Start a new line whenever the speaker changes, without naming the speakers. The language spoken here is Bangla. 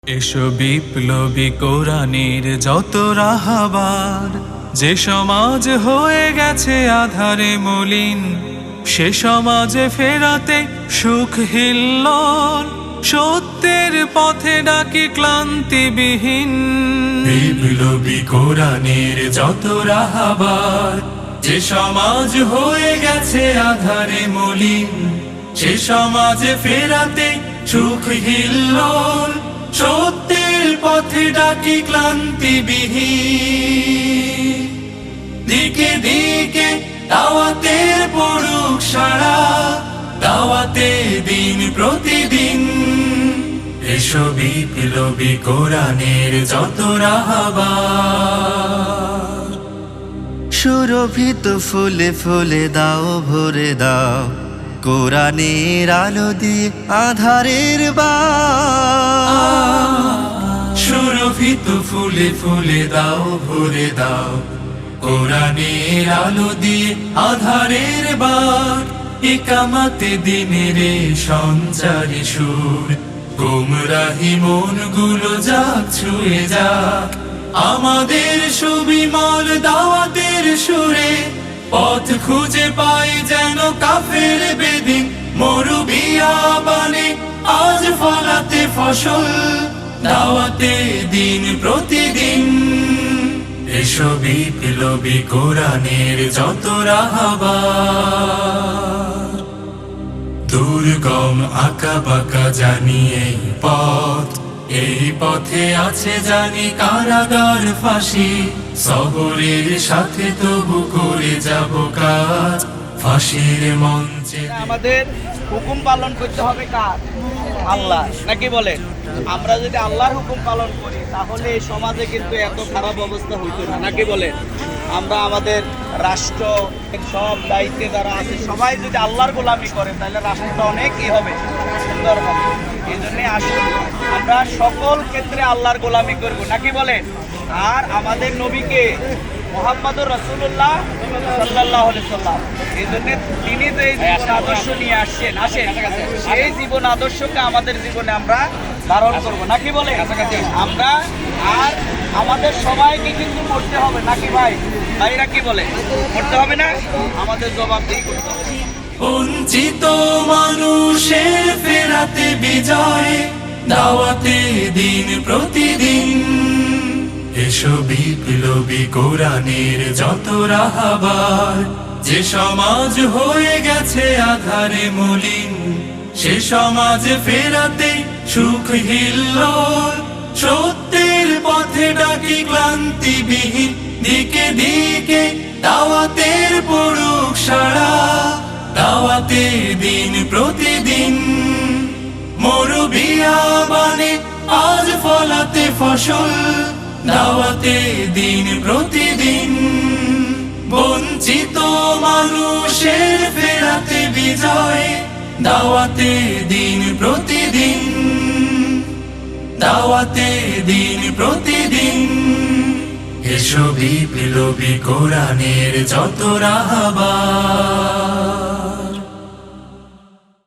এসো বিপ্লবী কোরআনের যত রাহাবার, যে সমাজ হয়ে গেছে আধারে মলিন, সে সমাজে ফেরাতে সুখ হিল্লোল, সত্যের পথে ডাকি ক্লান্তিবিহীন। বিপ্লবী কোরআনের যত রাহাবার, যে সমাজ হয়ে গেছে আধারে মলিন, সে সমাজে ফেরাতে সুখ হিল্লোল, সত্যের পথে ডাকি ক্লান্তিবিহীন। দিকে দিকে দাওয়াতের পড়ুক সারা, দাওয়াতে দিন প্রতিদিন। এসো বিপ্লবী কোরআনের যত রাহাবার,
সুরভিত ফুলে ফুলে দাও ভরে দাও, কোরআনের আলো দিয়ে আধারের
সুরভিত ফুলে ফুলে দাও ভরে দাও, কোরআনের আলো দিয়ে আধারের বাগ। ইকামাতে দিনের সঞ্চারী সুর, গুমরাহি মনগুলো যাক ছুঁয়ে যাক। আমাদের সুবিমল দাওয়াতের সুরে, পথ খুঁজে পাই যেন কাফের বেদিন। মরুবিয়াবানে আজ ফলাতে ফসল, দাওয়াতে দিন প্রতিদিন। এসো বিপ্লবী কোরআনের যত রাহাবার, দুর্গম আঁকা বাঁকা জানি এই পথ, এই পথে আছে জানি কারাগার ফাঁসি। সবরের সাথে তবু করে যাব কাজ, ফাঁসির মঞ্চে।
আমাদের হুকুম পালন করতে হবে কার? আল্লাহ, নাকি বলেন? আমরা যদি আল্লাহর হুকুম পালন করি তাহলে এই সমাজে কিন্তু এত খারাপ অবস্থা হইতো না, নাকি বলেন? আমরা আমাদের রাষ্ট্র সব দায়িত্বে যারা আছে সবাই যদি আল্লাহর গোলামি করে তাহলে রাষ্ট্রটা অনেক কি হবে, সুন্দর হবে। এই জন্যে আসুন আমরা সকল ক্ষেত্রে আল্লাহর গোলামি করব, নাকি বলেন? আর আমাদের নবীকে মুহাম্মদুর রাসূলুল্লাহ সাল্লাল্লাহু আলাইহি সাল্লাম, এই জন্য তিনি যে এই জীবন আদর্শ নিয়ে আসছেন, সেই জীবন আদর্শকে আমাদের জীবনে আমরা ধারণ করব, নাকি বলে? আমরা আর আমাদের সবাইকে কিন্তু করতে হবে, নাকি ভাই? ভাইরা কি বলে? করতে হবে না? আমাদের জবাবদিহি করতে হবে।
বঞ্চিত মানুষের ফেরাতে বিজয়, দাওয়াতে দিন প্রতিদিন। এসো বিপ্লবী কোরআনের যত রাহাবার, যে সমাজ হয়ে গেছে আধারে মলিন, সে সমাজ ফেরাতে সুখ হিল্লোল, সত্যের পথে ডাকি ক্লান্তিবিহীন। দিকে দিকে দাওয়াতের পড়ুক সারা, দাওয়াতে দিন প্রতিদিন। মরুবিয়াবানে আজ ফলাতে ফসল, দাওয়াতে দিন প্রতিদিন। বঞ্চিত মানুষের ফেরাতে বিজয়, দাওয়াতে দিন প্রতিদিন। দাওয়াতে দিন প্রতিদিন। এসো বিপ্লবী কোরআনের যত রাহাবার।